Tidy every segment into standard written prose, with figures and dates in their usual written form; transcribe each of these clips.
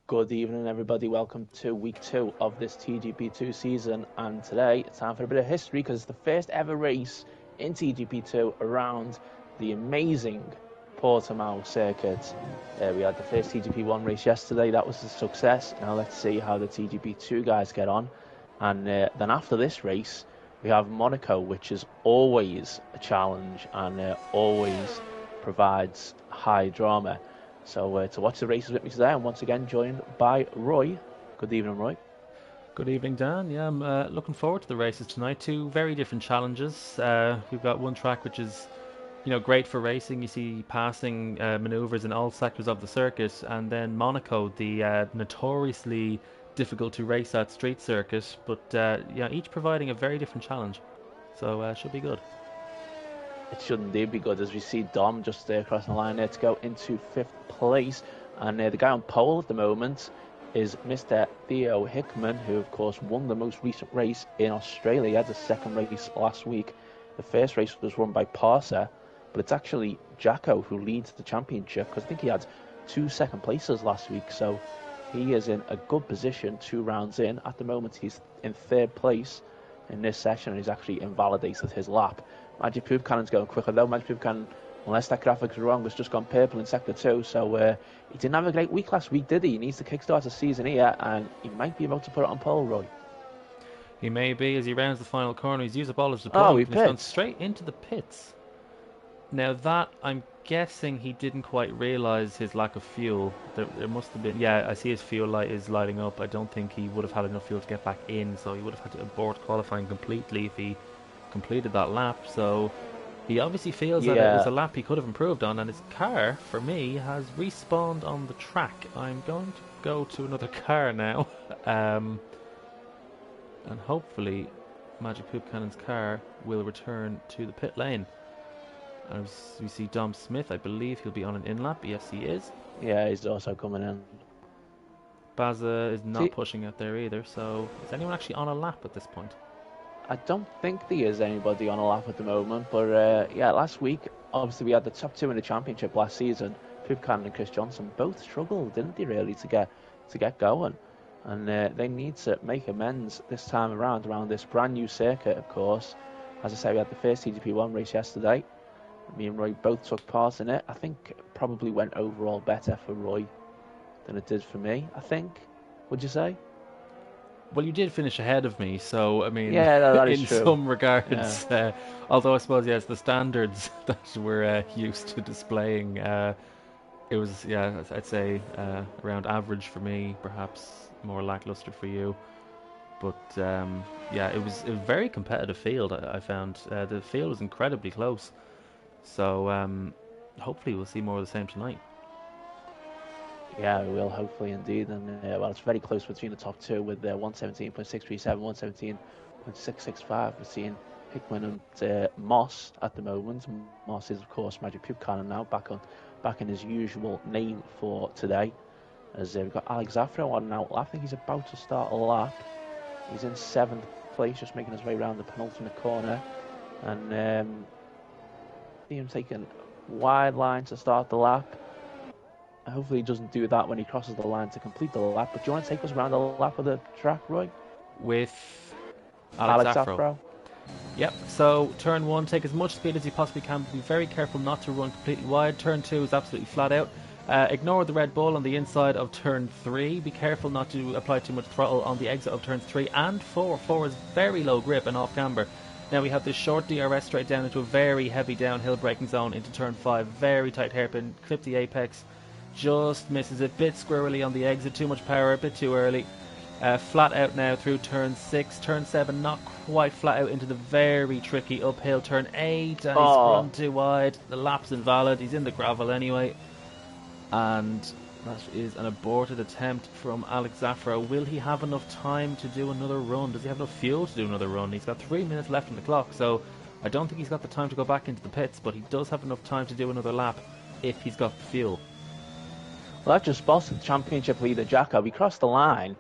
Good evening, everybody. Welcome to week 2 of this TGP2 season. And today it's time for a bit of history because it's the first ever race in TGP2 around the amazing Portimao circuit. We had the first TGP1 race yesterday. That was a success. Now let's see how the TGP2 guys get on. And then after this race, we have Monaco, which is always a challenge and always provides high drama. So to watch the races with me today, I'm once again joined by Roy. Good evening, Roy. Good evening, Dan. Yeah, I'm looking forward to the races tonight. Two very different challenges. We've got one track which is, great for racing. You see passing maneuvers in all sectors of the circuit, and then Monaco, the notoriously difficult to race at street circuit. But each providing a very different challenge. So should be good. It should indeed be good as we see Dom just crossing the line there to go into 5th place. And the guy on pole at the moment is Mr. Theo Hickman, who of course won the most recent race in Australia. He had the second race last week. The first race was run by Parser, but it's actually Jacko who leads the championship because I think he had 2 second places last week. So he is in a good position 2 rounds in. At the moment he's in 3rd place in this session and he's actually invalidated his lap. Magic Poop Cannon's going quicker though. Magic Poop Cannon, unless that graphic's wrong, was just gone purple in Sector 2. So he didn't have a great week last week, did he? He needs to kickstart the season here and he might be about to put it on pole, Roy. He may be as he rounds the final corner. He's used up all his Oh, deployment and he's gone straight into the pits. Now that, I'm guessing he didn't quite realise his lack of fuel. There must have been... Yeah, I see his fuel light is lighting up. I don't think he would have had enough fuel to get back in, so he would have had to abort qualifying completely if he completed that lap. So he obviously feels that it was a lap he could have improved on, and his car, for me, has respawned on the track. I'm going to go to another car now, and hopefully Magic Poop Cannon's car will return to the pit lane. As we see Dom Smith, I believe he'll be on an in-lap. Yes, he is. Yeah, he's also coming in. Baza is not pushing out there either, so is anyone actually on a lap at this point? I don't think there is anybody on a lap at the moment, but yeah, last week, obviously we had the top 2 in the championship last season. Poop Cannon and Chris Johnson both struggled, didn't they, really, to get going? And they need to make amends this time around this brand new circuit, of course. As I say, we had the first TGP1 race yesterday. Me and Roy both took part in it. I think it probably went overall better for Roy than it did for me, I think. Would you say? Well, you did finish ahead of me, so, I mean, yeah, that is in true. some regards, although I suppose, yes, the standards that we're used to displaying, it was, yeah, I'd say around average for me, perhaps more lackluster for you. But, yeah, it was a very competitive field, I found. The field was incredibly close. So hopefully we'll see more of the same tonight. Yeah, we will, hopefully indeed. And well, it's very close between the top 2 with 117.637, 117.665. We're seeing Hickman and Moss at the moment. Moss is, of course, Magic Poop Cannon now, back in his usual name for today. As we've got Alex Afro on an outlap. I think he's about to start a lap. He's in 7th place, just making his way around the penultimate corner. And see him taking wide line to start the lap. Hopefully he doesn't do that when he crosses the line to complete the lap. But do you want to take us around the lap of the track, Roy? With Alex Afro. Yep, so turn 1, take as much speed as you possibly can, but be very careful not to run completely wide. Turn 2 is absolutely flat out. Ignore the Red Bull on the inside of turn 3. Be careful not to apply too much throttle on the exit of turns 3 and 4. 4 is very low grip and off camber. Now we have this short DRS straight down into a very heavy downhill braking zone into turn 5. Very tight hairpin, clip the apex, just misses it. Bit squirrely on the exit, too much power, a bit too early. Flat out now through turn 6. Turn 7 not quite flat out into the very tricky uphill. Turn 8 and he's run too wide. The lap's invalid, he's in the gravel anyway. And that is an aborted attempt from Alex Afro. Will he have enough time to do another run? Does he have enough fuel to do another run? He's got 3 minutes left on the clock, so I don't think he's got the time to go back into the pits, but he does have enough time to do another lap if he's got the fuel. Well, that just spotted championship leader Jacko. He crossed the line,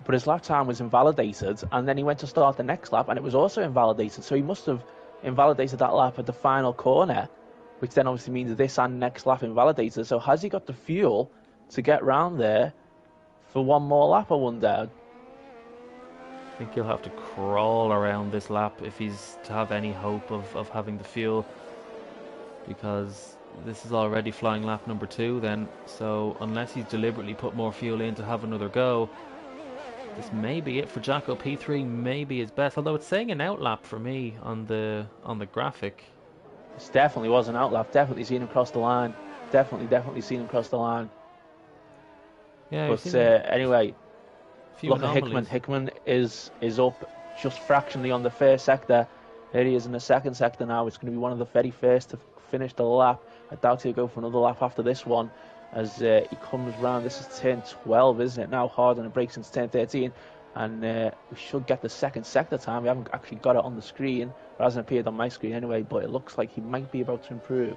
but his lap time was invalidated, and then he went to start the next lap, and it was also invalidated, so he must have invalidated that lap at the final corner, which then obviously means this and next lap invalidated. So has he got the fuel to get round there for one more lap, I wonder. I think he'll have to crawl around this lap if he's to have any hope of having the fuel, because this is already flying lap number 2 then, so unless he's deliberately put more fuel in to have another go, this may be it for Jacko. P3 may be his best, although it's saying an outlap for me on the graphic. This definitely was an outlap. Definitely seen him cross the line. Definitely seen him cross the line. Yeah, but anyway, look at Hickman. Hickman is up just fractionally on the first sector. Here he is in the second sector now. It's going to be one of the very first to finish the lap. I doubt he'll go for another lap after this one as he comes round. This is turn 12, isn't it? Now hard on the brakes since turn 13. And we should get the second sector time. We haven't actually got it on the screen. It hasn't appeared on my screen anyway, but it looks like he might be about to improve.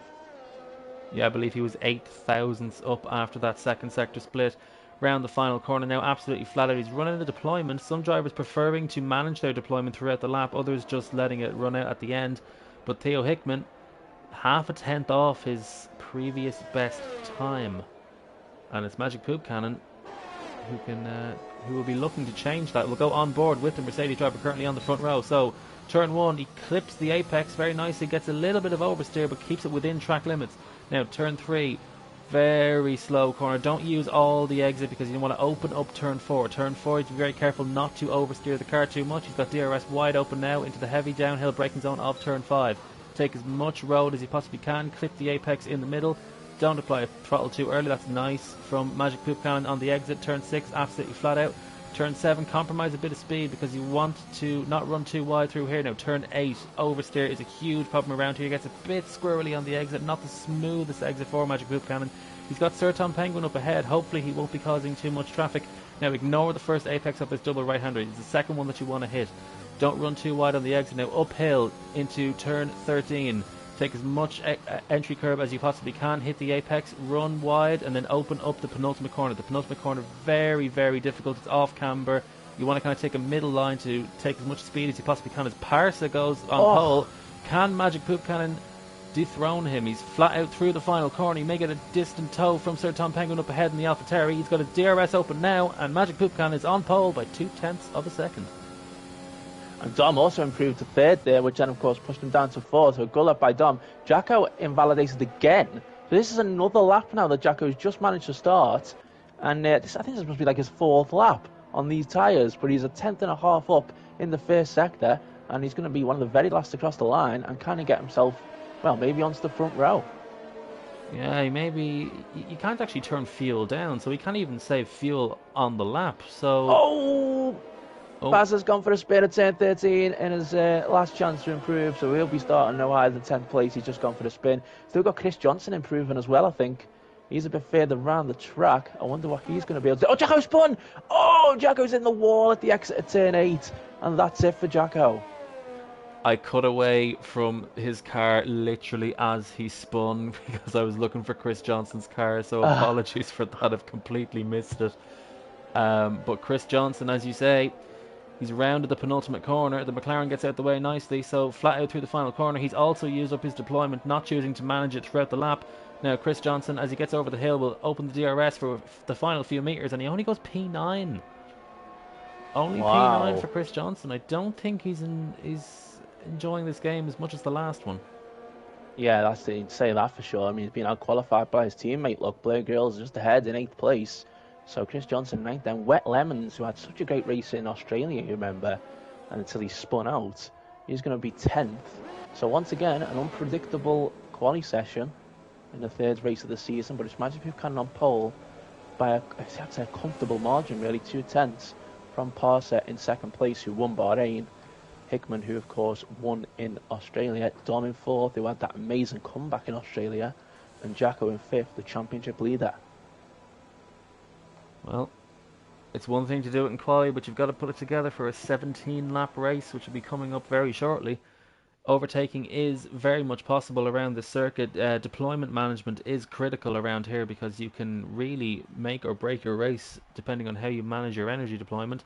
Yeah, I believe he was 8 thousandths up after that second sector split. Round the final corner now, absolutely flat out. He's running the deployment. Some drivers preferring to manage their deployment throughout the lap, others just letting it run out at the end. But Theo Hickman, half a tenth off his previous best time. And it's Magic Poop Cannon who will be looking to change that. We'll go on board with the Mercedes driver currently on the front row. So turn 1, he clips the apex very nicely, gets a little bit of oversteer but keeps it within track limits. Now turn 3, very slow corner. Don't use all the exit because you want to open up turn 4. Turn 4, you have to be very careful not to oversteer the car too much. He's got DRS wide open now into the heavy downhill braking zone of turn 5. Take as much road as you possibly can, clip the apex in the middle. Don't apply a throttle too early. That's nice from Magic Poop Cannon on the exit. Turn 6, absolutely flat out. Turn 7, compromise a bit of speed because you want to not run too wide through here. Now turn 8, oversteer is a huge problem around here. He gets a bit squirrely on the exit, not the smoothest exit for Magic Poop Cannon. He's got Sir Tom Penguin up ahead. Hopefully he won't be causing too much traffic. Now ignore the first apex of this double right-hander. It's the second one that you want to hit. Don't run too wide on the exit. Now uphill into turn 13. Take as much entry curb as you possibly can, hit the apex, run wide, and then open up the penultimate corner. The penultimate corner, very, very difficult. It's off camber. You want to kind of take a middle line to take as much speed as you possibly can. As Parsa goes on pole, can Magic Poop Cannon dethrone him? He's flat out through the final corner. He may get a distant tow from Sir Tom Penguin up ahead in the AlphaTauri. He's got a DRS open now, and Magic Poop Cannon is on pole by 0.2 of a second. And Dom also improved to third there, which then, of course, pushed him down to fourth. So a good lap by Dom. Jacko invalidated again. So this is another lap now that Jacko's just managed to start. And I think this must be like his fourth lap on these tyres. But he's a tenth and a half up in the first sector. And he's going to be one of the very last to cross the line and kind of get himself, well, maybe onto the front row. Yeah, maybe you can't actually turn fuel down. So he can't even save fuel on the lap. So... Baz has gone for a spin at turn 13 in his last chance to improve, so he'll be starting no higher than 10th place. He's just gone for the spin. Still got Chris Johnson improving as well, I think. He's a bit further round the track. I wonder what he's going to be able to do. Oh, Jacko spun! Oh, Jacko's in the wall at the exit at turn 8. And that's it for Jacko. I cut away from his car literally as he spun because I was looking for Chris Johnson's car, so apologies for that. I've completely missed it. But Chris Johnson, as you say, he's rounded the penultimate corner. The McLaren gets out the way nicely, so flat out through the final corner. He's also used up his deployment, not choosing to manage it throughout the lap. Now Chris Johnson, as he gets over the hill, will open the DRS for the final few meters, and he only goes P9. Only P9 for Chris Johnson. I don't think he's enjoying this game as much as the last one. Yeah, that's to say that for sure. I mean, he's been out-qualified by his teammate. Look, Blair Girls just ahead in 8th place. So Chris Johnson 9th, then Wet Lemons, who had such a great race in Australia, you remember, and until he spun out, he's going to be 10th. So once again, an unpredictable quali session in the third race of the season, but it's Magic Poop Cannon on pole by I'd say a comfortable margin, really, 2/10 from Parsa in second place, who won Bahrain. Hickman, who of course won in Australia. Dom in fourth, who had that amazing comeback in Australia, and Jacko in fifth, the championship leader. Well, it's one thing to do it in quali, but you've got to put it together for a 17-lap race, which will be coming up very shortly. Overtaking is very much possible around the circuit. Deployment management is critical around here because you can really make or break your race depending on how you manage your energy deployment.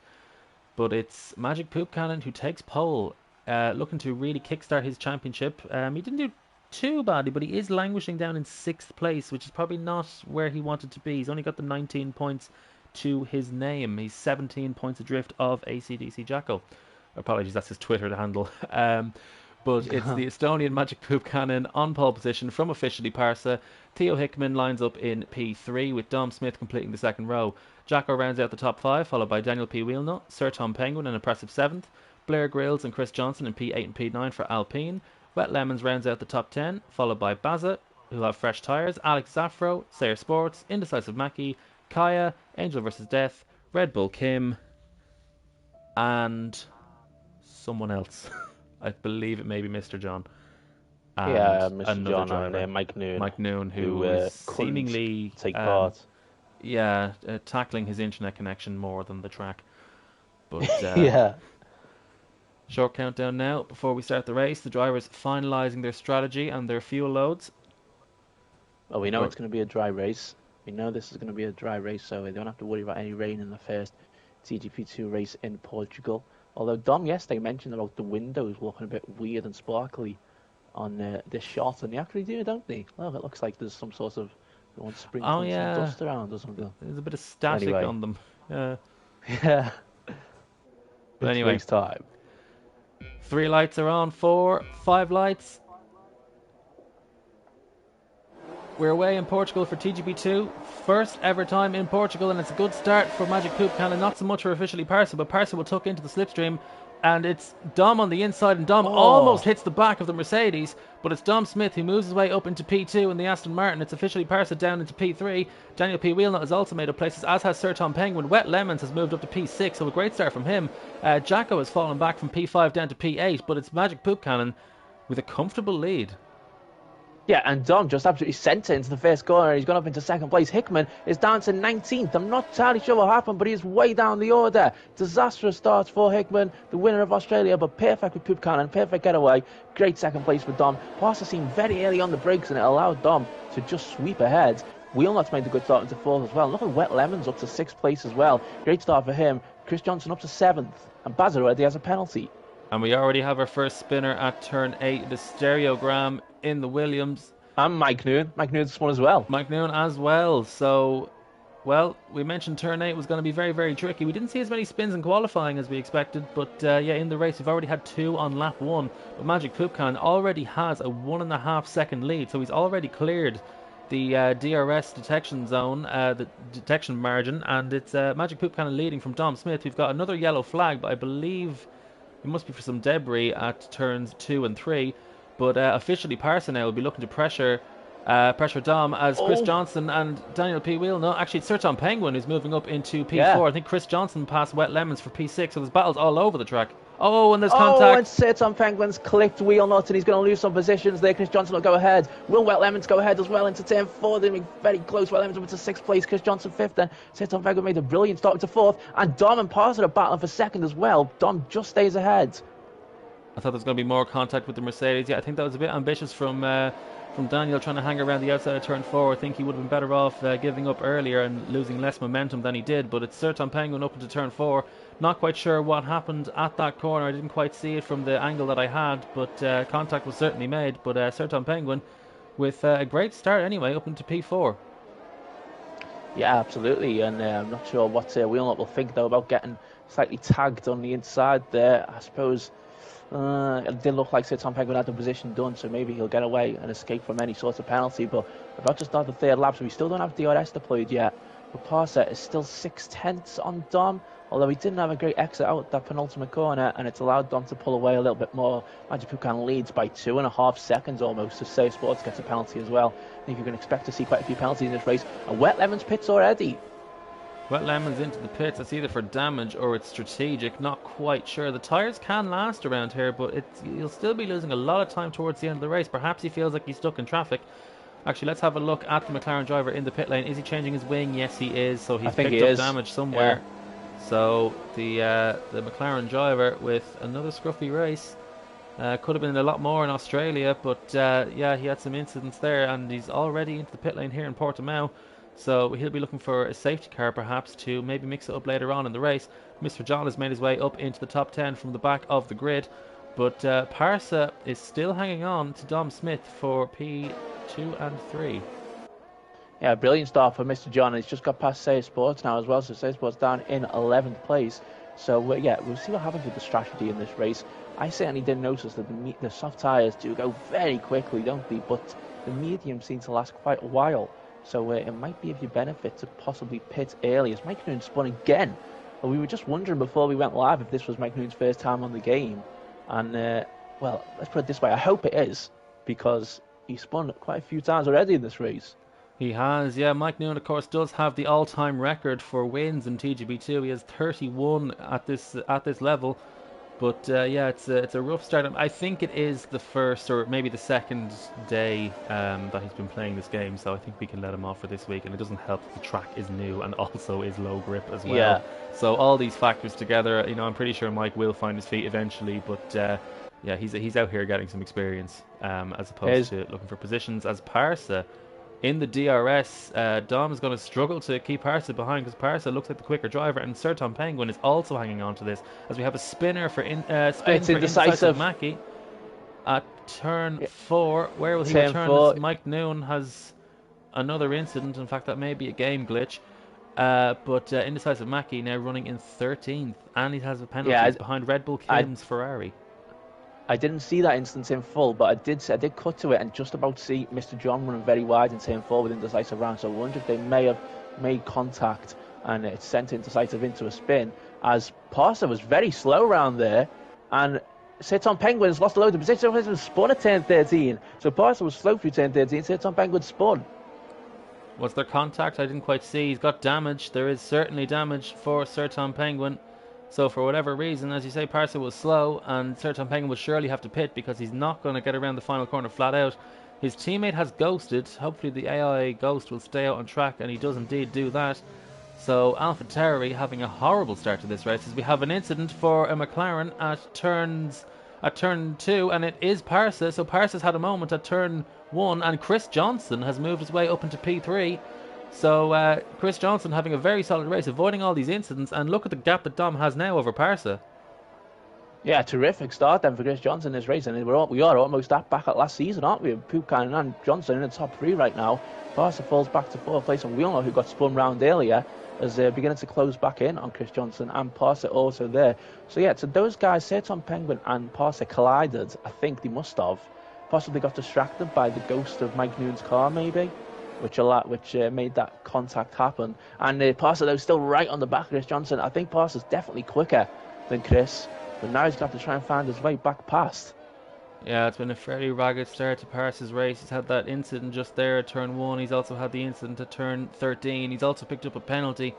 But it's Magic Poop Cannon who takes pole, looking to really kickstart his championship. He didn't do too badly, but he is languishing down in 6th place, which is probably not where he wanted to be. He's only got the 19 points to his name. He's 17 points adrift of AC/DC Jacko. Apologies, that's his Twitter handle. But it's the Estonian Magic Poop Cannon on pole position from officially Parsa. Theo Hickman lines up in P3 with Dom Smith completing the second row. Jacko rounds out the top 5, followed by Daniel P. Wheelnut, Sir Tom Penguin an impressive 7th, Blair Grills and Chris Johnson in P8 and P9 for Alpine. Wet Lemons rounds out the top 10, followed by Baza, who have fresh tyres, Alex Zaffro, Sayer Sports, Indecisive Mackie, Kaya, Angel vs. Death, Red Bull Kim, and someone else. I believe it may be Mr. John. And Mr. John driver, and Mike Noon, who is seemingly take part. Tackling his internet connection more than the track. But short countdown now before we start the race. The drivers finalising their strategy and their fuel loads. Well, we know it's going to be a dry race. We know this is going to be a dry race, so we don't have to worry about any rain in the first TGP2 race in Portugal. Although Dom yesterday mentioned about the windows looking a bit weird and sparkly on this shot, and they actually do, don't they? Well, it looks like there's some sort of sprinkling some dust around or something. There's a bit of static on them. Yeah. But anyway, race time. 3 lights are on, 4, 5 lights. We're away in Portugal for TGP2. First ever time in Portugal, and it's a good start for Magic Poop Cannon. Not so much for officially Parsa, but Parsa will tuck into the slipstream. And it's Dom on the inside, and Dom almost hits the back of the Mercedes. But it's Dom Smith who moves his way up into P2 in the Aston Martin. It's officially Parsa down into P3. Daniel P. Wheelnut has also made up places, as has Sir Tom Penguin. Wet Lemons has moved up to P6, so a great start from him. Jacko has fallen back from P5 down to P8, but it's Magic Poop Cannon with a comfortable lead. Yeah, and Dom just absolutely sent it into the first corner. He's gone up into second place. Hickman is down to 19th. I'm not entirely sure what happened, but he's way down the order. Disastrous start for Hickman, the winner of Australia, but perfect with Poop Cannon. Perfect getaway. Great second place for Dom. Parsa seemed very early on the brakes, and it allowed Dom to just sweep ahead. Wheelnut's made a good start into 4th as well. Look at Wet Lemons up to 6th place as well. Great start for him. Chris Johnson up to 7th. And Baz already has a penalty. And we already have our first spinner at turn 8. The stereogram in the Williams. And Mike Noon. Mike Noon's this one as well. Mike Noon as well. So, well, we mentioned turn 8 was going to be very, very tricky. We didn't see as many spins in qualifying as we expected. But, in the race, we've already had 2 on lap 1. But Magic Poop Cannon already has a 1.5 second lead. So he's already cleared the DRS detection zone, the detection margin. And it's Magic Poop Cannon leading from Dom Smith. We've got another yellow flag, but I believe it must be for some debris at turns 2 and 3. But officially Parsa now will be looking to pressure Dom as Chris Johnson and Daniel P. Wheelnut. Actually, it's Sir Tom Penguin who's moving up into P4. Yeah. I think Chris Johnson passed Wet Lemons for P6, so there's battles all over the track. And there's contact. And Sir Tom Penguin's clipped Wheelnut, and he's going to lose some positions there. Chris Johnson will go ahead. Will Wet Lemons go ahead as well into turn 4? They're very close. Wet Lemons up into 6th place. Chris Johnson 5th then. Sir Tom Penguin made a brilliant start into 4th. And Dom and Parsa are battling for 2nd as well. Dom just stays ahead. I thought there was going to be more contact with the Mercedes. Yeah, I think that was a bit ambitious from Daniel trying to hang around the outside of turn 4. I think he would have been better off giving up earlier and losing less momentum than he did. But it's Sir Tom Penguin up into turn 4. Not quite sure what happened at that corner. I didn't quite see it from the angle that I had, but contact was certainly made. But Sir Tom Penguin with a great start anyway, up into P4. Yeah, absolutely. And I'm not sure what Wheelnut will think, though, about getting slightly tagged on the inside there. I suppose it did look like Sir Tom Penguin had the position done, so maybe he'll get away and escape from any sort of penalty. But we're about to start the 3rd lap, so we still don't have DRS deployed yet. But Parsa is still 6/10 on Dom, although he didn't have a great exit out that penultimate corner, and it's allowed Dom to pull away a little bit more. Magic Poop Cannon leads by 2.5 seconds almost, so Safe Sports gets a penalty as well. I think you can expect to see quite a few penalties in this race. And Wet Lemons pits already. Wet Lemons into the pits. It's either for damage or it's strategic. Not quite sure. The tyres can last around here, but he'll still be losing a lot of time towards the end of the race. Perhaps he feels like he's stuck in traffic. Actually, let's have a look at the McLaren driver in the pit lane. Is he changing his wing? Yes, he is. So he's picked up damage somewhere. Yeah. So the McLaren driver with another scruffy race. Could have been a lot more in Australia, but he had some incidents there, and he's already into the pit lane here in Portimao. So he'll be looking for a safety car perhaps to maybe mix it up later on in the race. Mr. John has made his way up into the top 10 from the back of the grid. But Parsa is still hanging on to Dom Smith for P2 and 3. Yeah, brilliant start for Mr. John. He's just got past Say Sports now as well, so Say Sports down in 11th place. So, yeah, we'll see what happens with the strategy in this race. I certainly did notice that the soft tyres do go very quickly, don't they? But the medium seem to last quite a while. So it might be of your benefit to possibly pit early. As Mike Noon spun again. Well, we were just wondering before we went live if this was Mike Noon's first time on the game. And, well, let's put it this way. I hope it is, because he spun quite a few times already in this race. He has, yeah. Mike Noon, of course, does have the all-time record for wins in TGB2. He has 31 at this level. But yeah, it's a rough start. I think it is the first or maybe the second day that he's been playing this game, so I think we can let him off for this week. And it doesn't help that the track is new and also is low grip as well. Yeah. So all these factors together, I'm pretty sure Mike will find his feet eventually. But yeah, he's out here getting some experience as opposed to looking for positions. As Parsa in the DRS, Dom is going to struggle to keep Parsa behind because Parsa looks like the quicker driver, and Sir Tom Penguin is also hanging on to this as we have a spinner for indecisive Mackie at turn 4. Where will he return? Mike Noon has another incident. In fact, that may be a game glitch. But indecisive Mackie now running in 13th, and he has a penalty behind Red Bull Kim's Ferrari. I didn't see that instance in full, but I did cut to it and just about see Mr. John running very wide in turn 4 with indecisive round. So I wonder if they may have made contact and it sent indecisive into a spin, as Parsa was very slow around there, and Sir Tom Penguin's lost a load of position. So he spun at turn 13. So Parsa was slow through turn 13. Sir Tom Penguin spun. Was there contact? I didn't quite see. He's got damage. There is certainly damage for Sir Tom Penguin. So for whatever reason, as you say, Parsa was slow, and Sir Tom Penguin will surely have to pit because he's not going to get around the final corner flat out. His teammate has ghosted. Hopefully the AI ghost will stay out on track, and he does indeed do that. So AlphaTauri having a horrible start to this race as we have an incident for a McLaren at turn 2, and it is Parsa. So Parsa's had a moment at turn 1, and Chris Johnson has moved his way up into P3. So Chris Johnson having a very solid race, avoiding all these incidents, and look at the gap that Dom has now over Parsa. Yeah, terrific start then for Chris Johnson in this race, and we are almost back at last season, aren't we? Pukanen and Johnson in the top 3 right now. Parsa falls back to 4th place, and we all know who got spun round earlier as they're beginning to close back in on Chris Johnson, and Parsa also there. So yeah, so those guys, Sir Tom Penguin and Parsa collided. I think they must have possibly got distracted by the ghost of Mike Noon's car, maybe, which made that contact happen. And Parsa, though, still right on the back of Chris Johnson. I think Parsa's definitely quicker than Chris, but now he's got to try and find his way back past. Yeah, it's been a fairly ragged start to Parsa's race. He's had that incident just there at turn 1. He's also had the incident at turn 13. He's also picked up a penalty.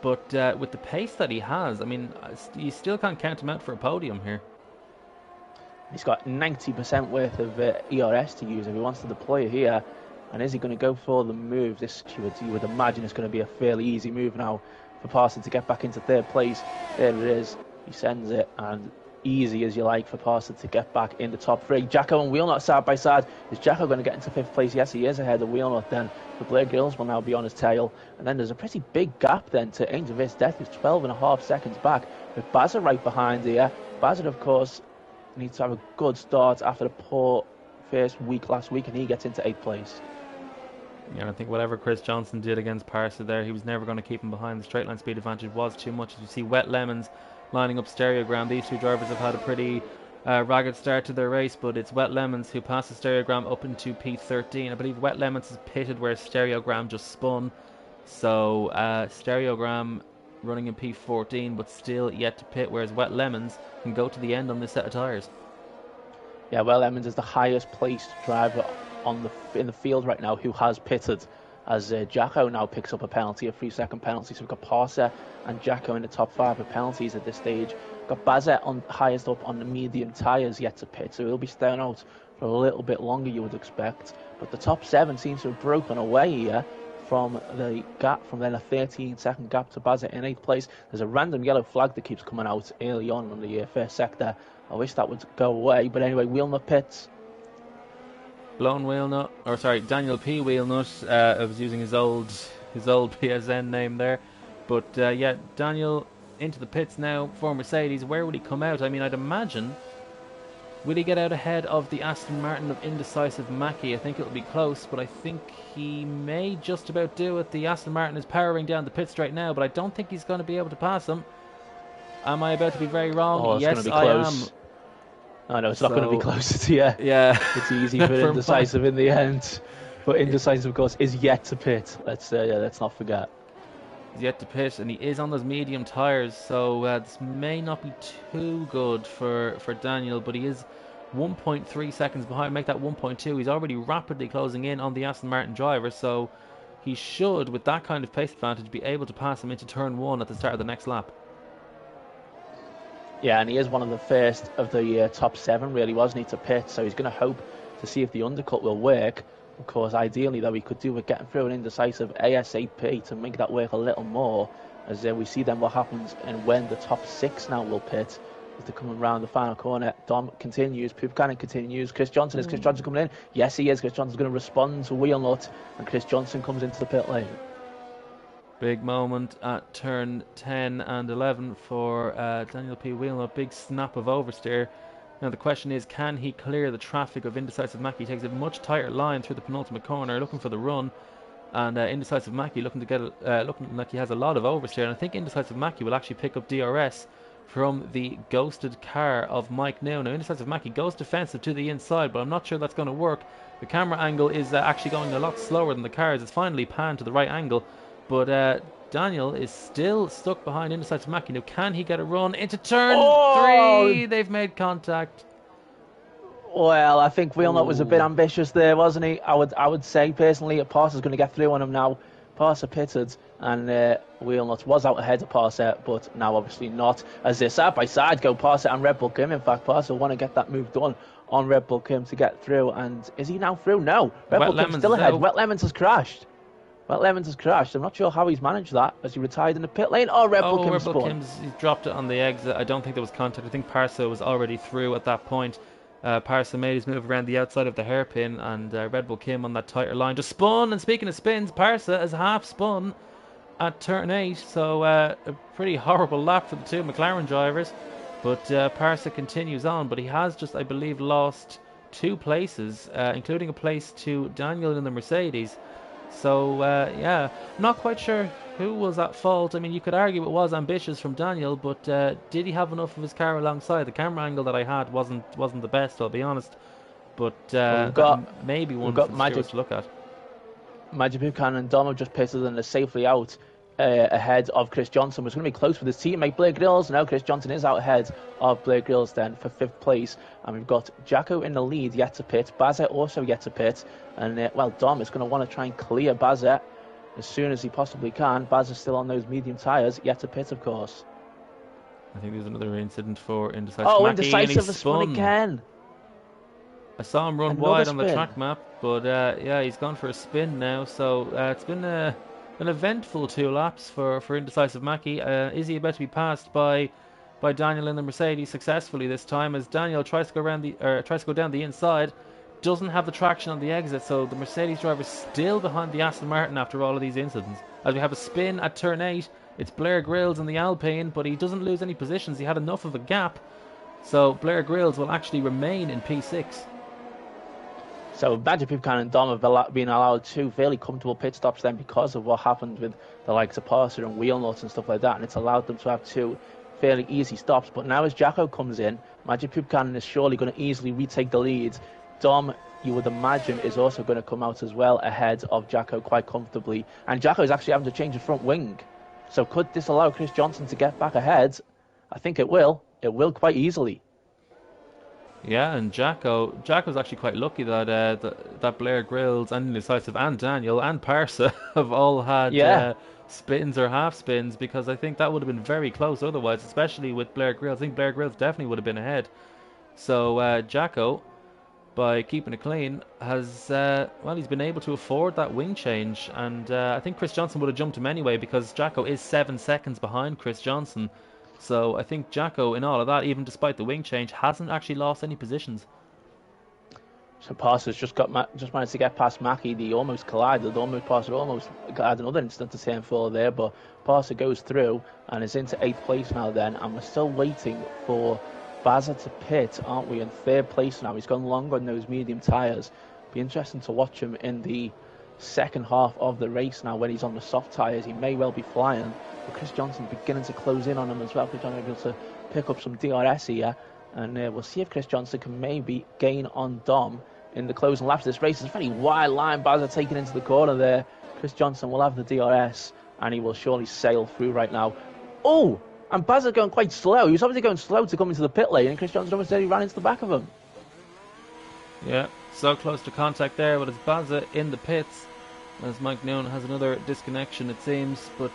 But with the pace that he has, I mean, you still can't count him out for a podium here. He's got 90% worth of ERS to use if he wants to deploy it here. And is he going to go for the move? This, you would imagine, is going to be a fairly easy move now for Parsa to get back into 3rd place. There it is. He sends it, and easy as you like for Parsa to get back in the top 3. Jacko and Wheelnut side by side. Is Jacko going to get into 5th place? Yes, he is ahead of Wheelnut then. But Blair Gills will now be on his tail. And then there's a pretty big gap then to Angel Viz Death, who's 12.5 seconds back, with Bazza right behind here. Bazza, of course, needs to have a good start after the poor first week last week, and he gets into 8th place. Yeah, I think whatever Chris Johnson did against Parsa there, he was never going to keep him behind. The straight line speed advantage was too much. As you see Wet Lemons lining up Stereogram. These two drivers have had a pretty ragged start to their race, but it's Wet Lemons who passes Stereogram up into P13. I believe Wet Lemons is pitted where Stereogram just spun. So Stereogram running in P14, but still yet to pit, whereas Wet Lemons can go to the end on this set of tyres. Yeah, Wet Lemons is the highest placed driver in the field right now who has pitted, as Jacko now picks up a penalty, a 3-second penalty. So we've got Parsa and Jacko in the top 5 with penalties at this stage. We've got Bazet on highest up on the medium tyres yet to pit, so he'll be staying out for a little bit longer, you would expect. But the top 7 seems to have broken away here from the gap, from then a 13-second gap to Bazet in 8th place. There's a random yellow flag that keeps coming out early on the first sector. I wish that would go away, but anyway, Wheelnut pits. Blown Wheelnut, or sorry, Daniel P. Wheelnut. I was using his old PSN name there, but yeah, Daniel into the pits now for Mercedes. Where would he come out? I mean, I'd imagine Will he get out ahead of the Aston Martin of Indecisive Mackie? I think it'll be close, but I think he may just about do it. The Aston Martin is powering down the pit straight now, but I don't think he's going to be able to pass him. Am I about to be very wrong? Oh, it's yes, going to be I close. am. I know it's not going to be close. Yeah, it's easy for for Indecisive in the end. But Indecisive, of course, is yet to pit. Let's not forget. He's yet to pit, and he is on those medium tyres, so this may not be too good for Daniel, but he is 1.3 seconds behind. Make that 1.2. He's already rapidly closing in on the Aston Martin driver, so he should, with that kind of pace advantage, be able to pass him into turn 1 at the start of the next lap. Yeah, and he is one of the first of the top 7, really, wasn't he, to pit, so he's going to hope to see if the undercut will work. Of course, ideally, though, we could do with getting through an Indecisive ASAP to make that work a little more, as we see then what happens and when the top 6 now will pit as they're coming around the final corner. Dom continues, Poop Cannon continues, Chris Johnson. Is Chris Johnson coming in? Yes, he is. Chris Johnson's going to respond to Wheel Nut, and Chris Johnson comes into the pit lane. Big moment at turn 10 and 11 for Daniel P. Wheelnut. Big snap of oversteer. Now the question is, can he clear the traffic of Indecisive Mackie? He takes a much tighter line through the penultimate corner, looking for the run, and Indecisive Mackie looking like he has a lot of oversteer. And I think Indecisive Mackie will actually pick up DRS from the ghosted car of Mike New. Now Indecisive Mackie goes defensive to the inside, but I'm not sure that's going to work. The camera angle is actually going a lot slower than the cars. It's finally panned to the right angle, but Daniel is still stuck behind Indecisive Mackie. Now, can he get a run into turn 3? They've made contact. Well, I think Wheelnut was a bit ambitious there, wasn't he? I would say, personally, Parser's going to get through on him now. Parser pitted, and Wheelnut was out ahead of Parser, but now obviously not. As they're side by side go, Parser and Red Bull Kim. In fact, Parser want to get that move done on Red Bull Kim to get through. And is he now through? No. Red Bull Kim's still ahead. Wet Lemons has crashed. Well, Lemons has crashed. I'm not sure how he's managed that as he retired in the pit lane. Red Bull Kim's spun. He dropped it on the exit. I don't think there was contact. I think Parsa was already through at that point. Parsa made his move around the outside of the hairpin, and Red Bull Kim on that tighter line just spun. And speaking of spins, Parsa has half spun at turn 8. So a pretty horrible lap for the two McLaren drivers. But Parsa continues on. But he has just, I believe, lost 2 places, including a place to Daniel in the Mercedes. So, yeah, not quite sure who was at fault. I mean, you could argue it was ambitious from Daniel, but did he have enough of his car alongside? The camera angle that I had wasn't the best, I'll be honest. But maybe one for the stewards to look at. Magic Buchanan and Dom have just pitted and are safely out ahead of Chris Johnson. Was going to be close with his teammate Blair Grills. No, Chris Johnson is out ahead of Blair Grills then for 5th place. And we've got Jacko in the lead, yet to pit. Bazet also yet to pit. And, Dom is going to want to try and clear Bazet as soon as he possibly can. Bazzet's still on those medium tyres, yet to pit, of course. I think there's another incident for Indecisive. Indecisive has spun again. I saw him run wide on the track map, but yeah, he's gone for a spin now. So it's been an eventful 2 laps for Indecisive Mackie. Is he about to be passed by Daniel in the Mercedes successfully this time? As Daniel tries to go down the inside, doesn't have the traction on the exit. So the Mercedes driver is still behind the Aston Martin after all of these incidents. As we have a spin at turn 8, it's Blair Grills in the Alpine, but he doesn't lose any positions. He had enough of a gap, so Blair Grills will actually remain in P6. So Magic Buchanan and Dom have been allowed 2 fairly comfortable pit stops then because of what happened with the likes of Parser and Wheelnuts and stuff like that, and it's allowed them to have 2 fairly easy stops. But now as Jacko comes in, Magic Buchanan is surely going to easily retake the lead. Dom, you would imagine, is also going to come out as well ahead of Jacko quite comfortably. And Jacko is actually having to change his front wing. So could this allow Chris Johnson to get back ahead? I think it will. It will quite easily. Yeah, and Jacko's actually quite lucky that that Blair Grills and Indecisive and Daniel and Parsa have all had spins or half spins, because I think that would have been very close otherwise, especially with Blair Grills. I think Blair Grills definitely would have been ahead. So Jacko, by keeping it clean, has he's been able to afford that wing change, and I think Chris Johnson would have jumped him anyway, because Jacko is 7 seconds behind Chris Johnson. So I think Jacko, in all of that, even despite the wing change, hasn't actually lost any positions. So Parser's just managed to get past Mackie. They almost collided. Parser almost had another incident to turn 4 there, but Parser goes through and is into 8th place now then, and we're still waiting for Baza to pit, aren't we? In third place now. He's gone long on those medium tyres. Be interesting to watch him in the second half of the race now when he's on the soft tyres. He may well be flying, but Chris Johnson beginning to close in on him as well. Chris Johnson able to pick up some DRS here, and we'll see if Chris Johnson can maybe gain on Dom in the closing laps of this race. It's a very wide line. Baza taking into the corner there. Chris Johnson will have the DRS, and he will surely sail through right now. Oh! And Baza going quite slow. He was obviously going slow to come into the pit lane, and Chris Johnson almost said he ran into the back of him. Yeah, so close to contact there, but it's Baza in the pits, as Mike Noon has another disconnection, it seems. But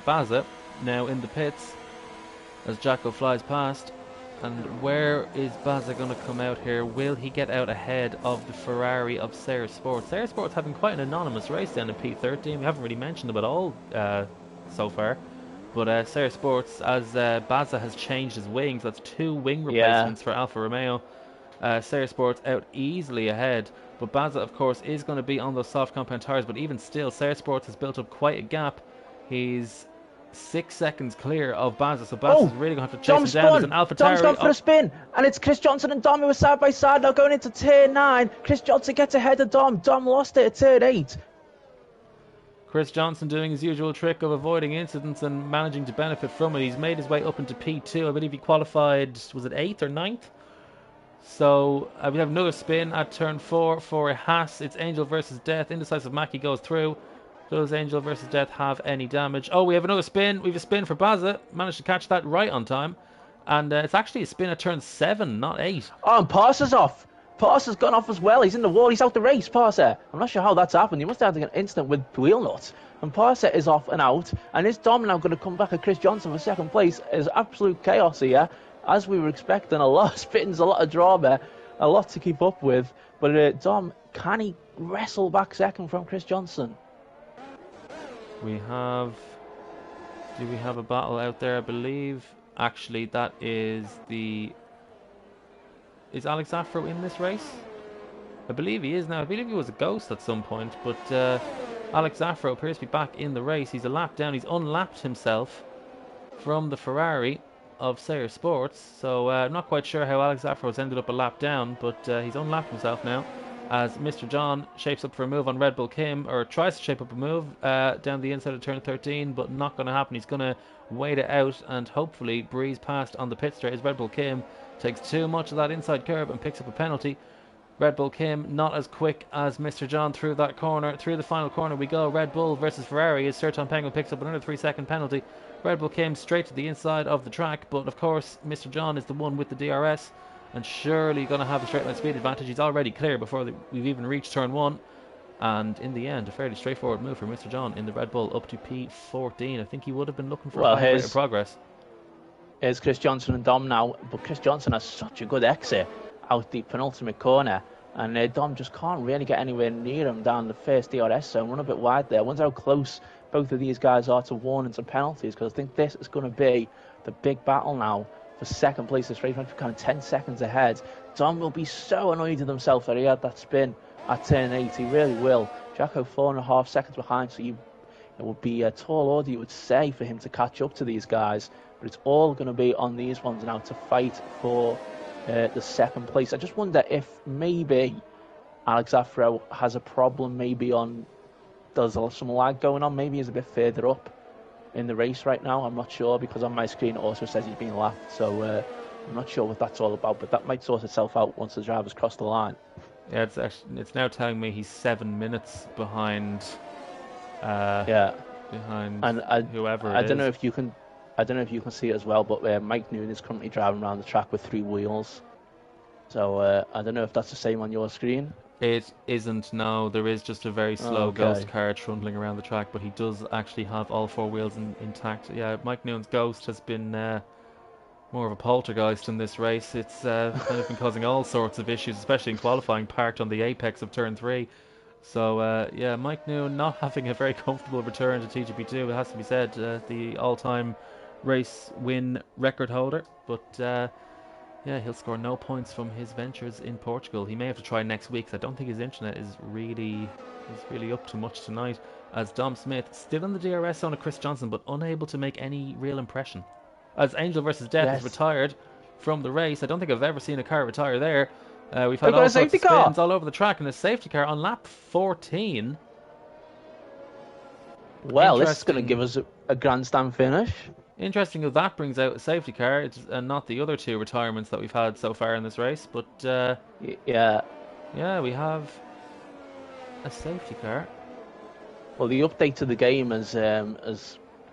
Baza now in the pits as Jacko flies past. And where is Baza going to come out here? Will he get out ahead of the Ferrari of Sayre Sports? Sayre Sports having quite an anonymous race down in P13. We haven't really mentioned them at all so far. But Sayre Sports, as Baza has changed his wings, that's 2 wing replacements for Alfa Romeo. Sayre Sports out easily ahead. But Baza, of course, is going to be on those soft compound tyres. But even still, Sayre Sports has built up quite a gap. He's 6 seconds clear of Baza, so Baza's really going to have to chase him down. There's an AlphaTauri. Dom's gone for a spin, and it's Chris Johnson and Dom who are side by side now going into turn 9. Chris Johnson gets ahead of Dom. Dom lost it at turn 8. Chris Johnson doing his usual trick of avoiding incidents and managing to benefit from it. He's made his way up into P2. I believe he qualified, was it 8th or 9th? So we have another spin at turn 4 for Haas. It's Angel versus Death. Indecisive Mackie goes through. Does Angel versus Death have any damage? Oh, we have another spin. We have a spin for Baza. Managed to catch that right on time. And it's actually a spin at turn 7, not 8. Oh, and Parser's off. Parser's gone off as well. He's in the wall. He's out the race, Parser. I'm not sure how that's happened. He must have had an incident with the wheel nuts. And Parser is off and out. And is Dom now going to come back at Chris Johnson for second place? There's absolute chaos here. As we were expecting, a lot of spins, a lot of drama, a lot to keep up with. But Dom, can he wrestle back second from Chris Johnson? Do we have a battle out there? I believe actually that is Alex Afro in this race? I believe he is now. I believe he was a ghost at some point, but Alex Afro appears to be back in the race. He's a lap down. He's unlapped himself from the Ferrari of Sayre Sports, so I'm not quite sure how Alex Afro has ended up a lap down, but he's unlapped himself now as Mr. John shapes up for a move on Red Bull Kim, or tries to shape up a move down the inside of turn 13, but not going to happen. He's going to wait it out and hopefully breeze past on the pit straight as Red Bull Kim takes too much of that inside curb and picks up a penalty. Red Bull Kim not as quick as Mr. John through that corner. Through the final corner we go. Red Bull versus Ferrari as Sertan Penguin picks up another 3-second penalty. Red Bull Kim straight to the inside of the track, but of course Mr. John is the one with the DRS and surely going to have a straight line speed advantage. He's already clear before we've even reached turn 1, and in the end a fairly straightforward move for Mr. John in the Red Bull up to P14. I think he would have been looking for a higher rate of progress. Here's Chris Johnson and Dom now, but Chris Johnson has such a good exit out the penultimate corner, and Dom just can't really get anywhere near him down the first DRS zone. Run a bit wide there. I wonder how close both of these guys are to warnings and penalties, because I think this is going to be the big battle now for second place. This race might be kind of 10 seconds ahead. Dom will be so annoyed with himself that he had that spin at turn 8. He really will. Jacko 4.5 seconds behind, so it would be a tall order, you would say, for him to catch up to these guys. But it's all going to be on these ones now to fight for the second place. I just wonder if maybe Alex Afro has a problem, maybe there's some lag going on, maybe he's a bit further up in the race right now. I'm not sure, because on my screen it also says he's been lapped, so I'm not sure what that's all about, but that might sort itself out once the drivers cross the line. Yeah, it's now telling me he's 7 minutes behind behind whoever I don't know if you can see it as well, but Mike Noon is currently driving around the track with 3 wheels, so I don't know if that's the same on your screen. It isn't, no. There is just a very slow Ghost car trundling around the track, but he does actually have all 4 wheels intact. Yeah, Mike Noon's Ghost has been more of a poltergeist in this race. It's kind of been causing all sorts of issues, especially in qualifying, parked on the apex of turn 3. So, yeah, Mike Noon not having a very comfortable return to TGP2, it has to be said. The all-time race win record holder, but yeah, he'll score no points from his ventures in Portugal. He may have to try next week, because I don't think his internet is really up to much tonight. As Dom Smith still in the DRS zone of Chris Johnson, but unable to make any real impression. as Angel versus Death is retired from the race. I don't think I've ever seen a car retire there. We've had all sorts of spins all over the track, and a safety car on lap 14. Well, this is going to give us a grandstand finish. Interesting if that brings out a safety car, and not the other two retirements that we've had so far in this race. But yeah, we have a safety car. Well, the update to the game as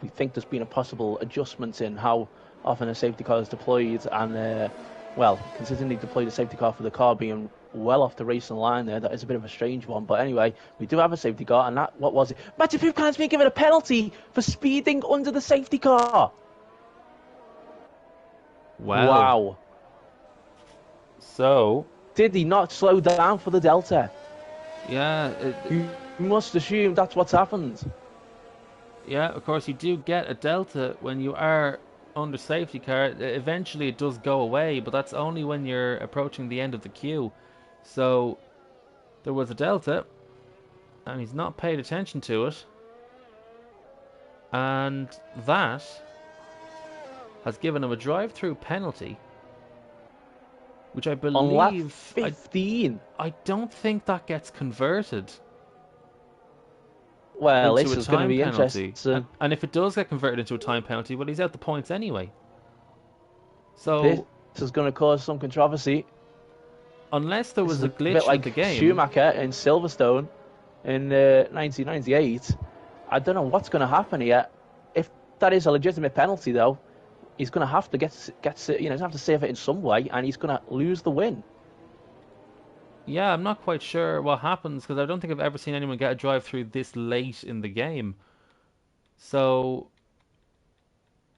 we think there's been a possible adjustment in how often a safety car is deployed, and consistently deployed a safety car for the car being well off the racing line there. That is a bit of a strange one, but anyway, we do have a safety car, and what was it? Matthew Buchanan's been given a penalty for speeding under the safety car. Wow. So, did he not slow down for the Delta? Yeah. You must assume that's what's happened. Yeah, of course, you do get a Delta when you are under safety car. Eventually it does go away, but that's only when you're approaching the end of the queue. So there was a Delta, and he's not paid attention to it, and that has given him a drive-through penalty, which I believe on lap 15. I don't think that gets converted. Well, this is going to be interesting. And if it does get converted into a time penalty, well, he's out the points anyway. So this is going to cause some controversy. Unless there was a glitch in the game. Schumacher in Silverstone in 1998. I don't know what's going to happen here. If that is a legitimate penalty, though, he's going to have to he's going to have to save it in some way, and he's going to lose the win. Yeah, I'm not quite sure what happens, because I don't think I've ever seen anyone get a drive-through this late in the game. So,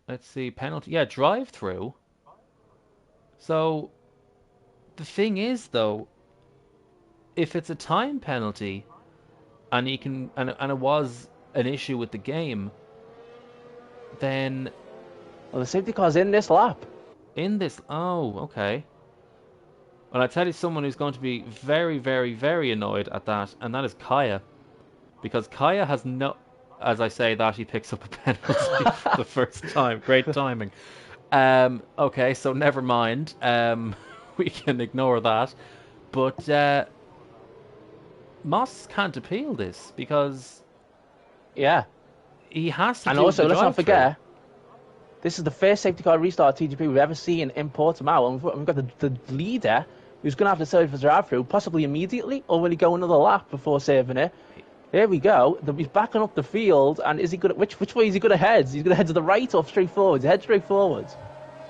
let's see, penalty. Yeah, drive-through. So, the thing is, though, if it's a time penalty, and he can, and it was an issue with the game, then... Well, the safety car's in this lap. Oh, okay. Well, I tell you someone who's going to be very, very, very annoyed at that, and that is Kaya. Because Kaya has as I say that, he picks up a penalty for the first time. Great timing. Okay, so never mind. We can ignore that. But Moss can't appeal this, because... Yeah. He has to and also, let's not forget, this is the first safety car restart TGP we've ever seen in Portimao, and we've got the leader who's going to have to save for drive-through, possibly immediately, or will he go another lap before saving it? There we go. He's backing up the field, and is he good? Which way is he going to head? He's going to head to the right or straight forwards? Head straight forwards.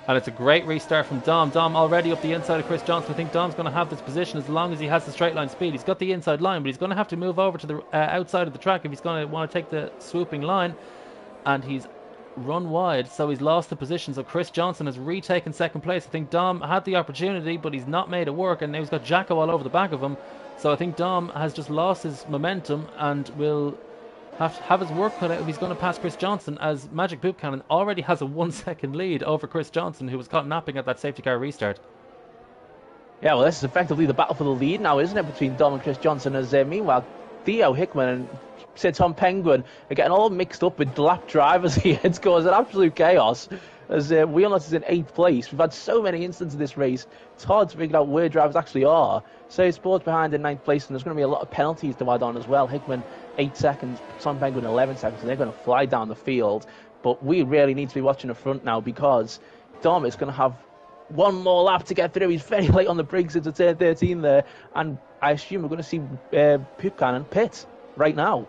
And it's a great restart from Dom. Dom already up the inside of Chris Johnson. I think Dom's going to have this position as long as he has the straight line speed. He's got the inside line, but he's going to have to move over to the outside of the track if he's going to want to take the swooping line. And he's run wide, so he's lost the position. So Chris Johnson has retaken second place. I think Dom had the opportunity, but he's not made it work, and now he's got Jacko all over the back of him. So I think Dom has just lost his momentum and will have to have his work cut out if he's going to pass Chris Johnson, as Magic Buchanan already has a 1 second lead over Chris Johnson, who was caught napping at that safety car restart. Yeah, well, this is effectively the battle for the lead now, isn't it, between Dom and Chris Johnson, as meanwhile Theo Hickman and Sir Tom Penguin are getting all mixed up with lap drivers here. It's causing absolute chaos, as Wheelnut is in 8th place. We've had so many instances of this race, it's hard to figure out where drivers actually are. So Sports behind in 9th place, and there's going to be a lot of penalties to add on as well. Hickman 8 seconds, Tom Penguin 11 seconds, so they're going to fly down the field. But we really need to be watching the front now, because Dom is going to have one more lap to get through. He's very late on the brakes into turn 13 there, and I assume we're going to see Buchanan pit right now.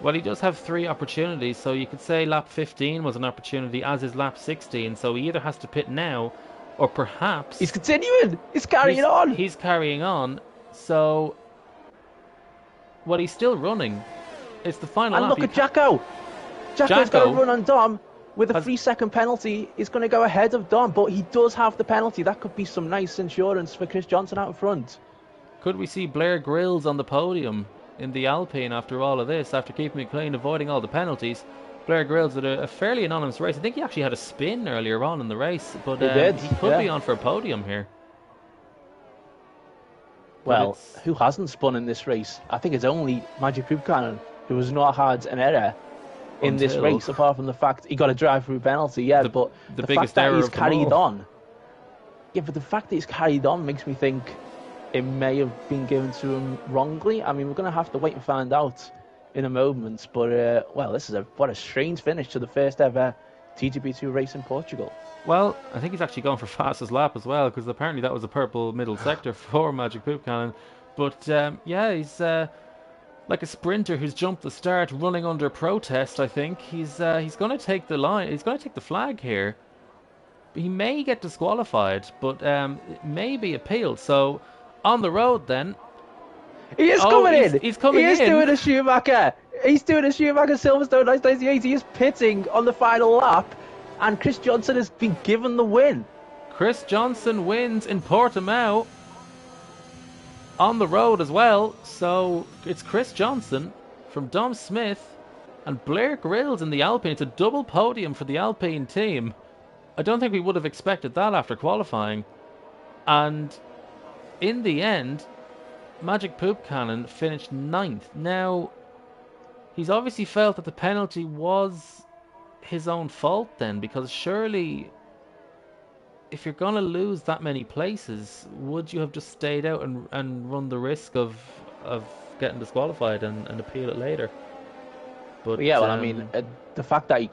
Well, he does have 3 opportunities, so you could say lap 15 was an opportunity, as is lap 16, so he either has to pit now, or perhaps... He's continuing! He's carrying on! He's carrying on, so... Well, he's still running. It's the final and lap. And look at Jacko! Jacko's going to run on Dom with a 3-second penalty. He's going to go ahead of Dom, but he does have the penalty. That could be some nice insurance for Chris Johnson out in front. Could we see Blair Grills on the podium in the Alpine after all of this, after keeping it clean, avoiding all the penalties? Blair Grills had a fairly anonymous race. I think he actually had a spin earlier on in the race, but he could be on for a podium here. Well, who hasn't spun in this race? I think it's only Magic Buchanan who has not had an error in this race, apart from the fact he got a drive-through penalty. Yeah, but the fact biggest that error he's of them carried all. on. Yeah, but the fact that he's carried on makes me think it may have been given to him wrongly. I mean, we're going to have to wait and find out in a moment. But, well, what a strange finish to the first ever TGP2 race in Portugal. Well, I think he's actually gone for fastest lap as well, because apparently that was a purple middle sector for Magic Poop Cannon. But yeah, he's like a sprinter who's jumped the start, running under protest. I think he's going to take the line. He's going to take the flag here. He may get disqualified, but it may be appealed. So on the road then. He is coming in. He's coming in. He is doing a Schumacher. He's doing a Schumacher Silverstone 1998. He is pitting on the final lap, and Chris Johnson has been given the win. Chris Johnson wins in Portimao on the road as well. So it's Chris Johnson from Dom Smith and Blair Grills in the Alpine. It's a double podium for the Alpine team. I don't think we would have expected that after qualifying. And in the end, Magic Poop Cannon finished 9th. Now, he's obviously felt that the penalty was his own fault then, because surely if you're going to lose that many places, would you have just stayed out and run the risk of getting disqualified and appeal it later? But yeah, well, I mean, the fact that he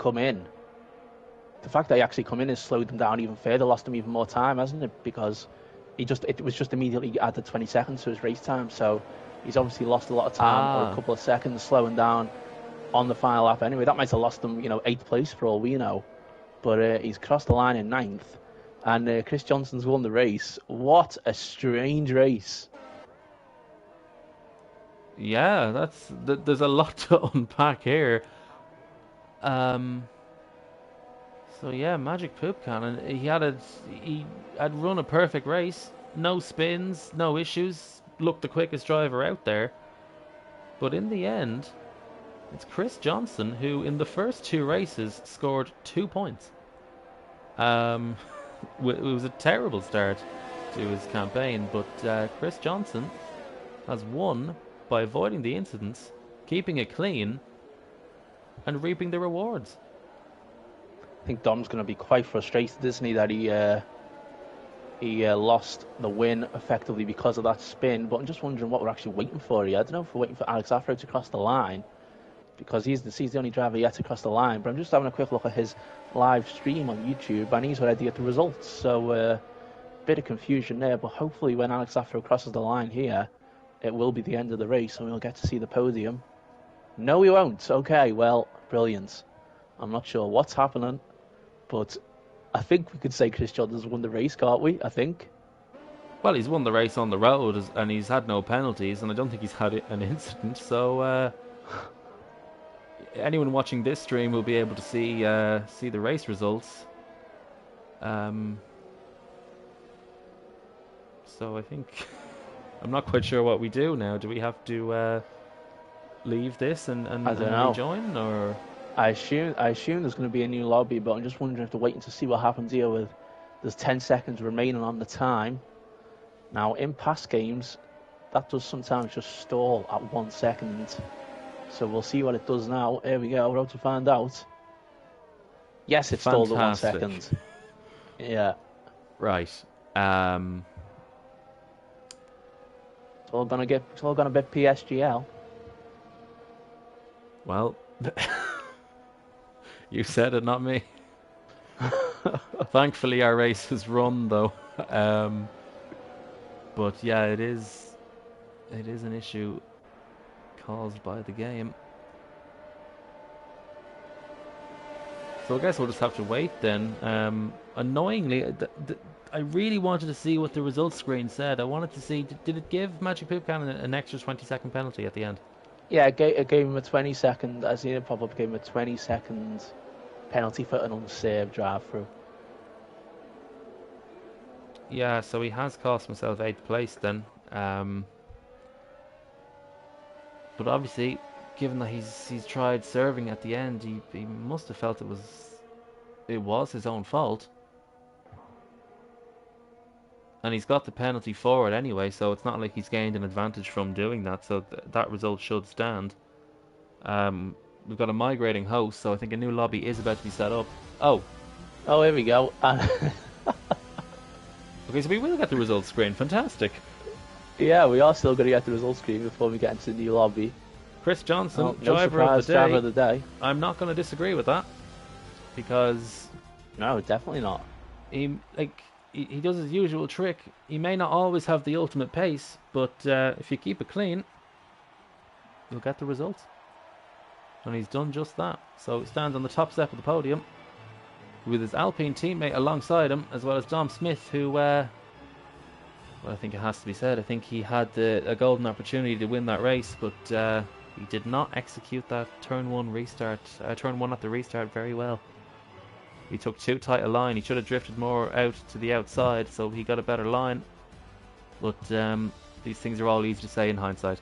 actually come in has slowed them down even further, lost him even more time, hasn't it? Because it was just immediately added 20 seconds to his race time, so he's obviously lost a lot of time, or a couple of seconds slowing down on the final lap anyway. That might have lost him, 8th place for all we know. But he's crossed the line in 9th, and Chris Johnson's won the race. What a strange race. Yeah, there's a lot to unpack here. So yeah, Magic Poop Cannon. He had run a perfect race, no spins, no issues. Looked the quickest driver out there. But in the end, it's Chris Johnson who, in the first 2 races, scored 2 points. It was a terrible start to his campaign, but Chris Johnson has won by avoiding the incidents, keeping it clean, and reaping the rewards. I think Dom's going to be quite frustrated, isn't he, that he lost the win effectively because of that spin. But I'm just wondering what we're actually waiting for here. I don't know if we're waiting for Alex Afro to cross the line, because he's the only driver yet to cross the line. But I'm just having a quick look at his live stream on YouTube, and he's already at the results. So bit of confusion there. But hopefully when Alex Afro crosses the line here, it will be the end of the race, and we'll get to see the podium. No, we won't. Okay, well, brilliant. I'm not sure what's happening, but I think we could say Chris Johnson's won the race, can't we? I think. Well, he's won the race on the road, and he's had no penalties, and I don't think he's had an incident. So anyone watching this stream will be able to see the race results. So I think I'm not quite sure what we do now. Do we have to leave this and rejoin, or? I assume there's going to be a new lobby, but I'm just wondering if they're waiting to see what happens here with there's 10 seconds remaining on the time. Now, in past games, that does sometimes just stall at 1 second. So we'll see what it does now. Here we go, we're about to find out. Yes, it stalled at 1 second. Yeah. Right. It's all gonna be PSGL. Well, you said it, not me. Thankfully, our race is run, though. But yeah, it is an issue caused by the game. So I guess we'll just have to wait then. Annoyingly, I really wanted to see what the results screen said. I wanted to see, did it give Magic Poop Cannon an extra 20-second penalty at the end? Yeah, it gave him a 20-second. I seen it pop up. Gave him a 20-second penalty for an unserved drive-through. Yeah, so he has cost himself 8th place then. But obviously, given that he's tried serving at the end, he must have felt it was his own fault. And he's got the penalty for it anyway, so it's not like he's gained an advantage from doing that, so that result should stand. we've got a migrating host, so I think a new lobby is about to be set up. Oh, here we go. okay, so we will get the results screen. Fantastic. Yeah, we are still going to get the results screen before we get into the new lobby. Chris Johnson, no driver surprise, driver of the day. I'm not going to disagree with that because no, definitely not. He does his usual trick. He may not always have the ultimate pace, but if you keep it clean, you'll get the results. And he's done just that. So he stands on the top step of the podium with his Alpine teammate alongside him, as well as Dom Smith, who, well, I think it has to be said, I think he had a golden opportunity to win that race, but he did not execute that turn one at the restart very well. He took too tight a line. He should have drifted more out to the outside, so he got a better line. But these things are all easy to say in hindsight.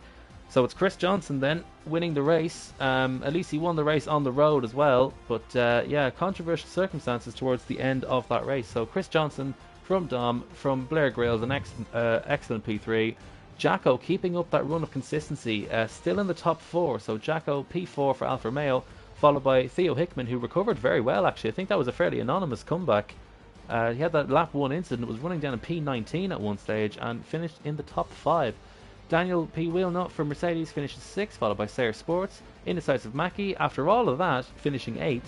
So it's Chris Johnson then winning the race. At least he won the race on the road as well. But yeah, controversial circumstances towards the end of that race. So Chris Johnson from Dom, from Blair Grylls, an excellent P3. Jacko keeping up that run of consistency, still in the top 4. So Jacko P4 for Alfa Romeo, followed by Theo Hickman, who recovered very well actually. I think that was a fairly anonymous comeback. He had that lap 1 incident, was running down in P19 at one stage and finished in the top 5. Daniel P. Wheelnut from Mercedes finishes 6th, followed by Sayre Sports. Indecisive Mackie, after all of that, finishing 8th.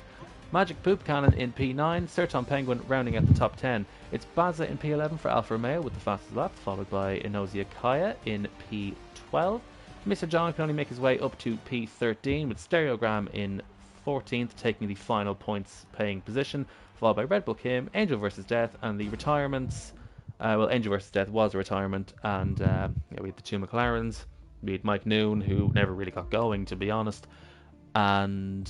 Magic Poop Cannon in P9, Serton Penguin rounding at the top 10. It's Baza in P11 for Alfa Romeo with the fastest lap, followed by Inozia Kaya in P12. Mr. John can only make his way up to P13 with Stereogram in 14th, taking the final points paying position, followed by Red Bull Kim, Angel vs Death, and the retirements. Well, Angel vs Death was a retirement, and we had the 2 McLarens. We had Mike Noon, who never really got going, to be honest, and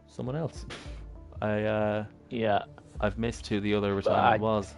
someone else. I've missed who the other retirement was.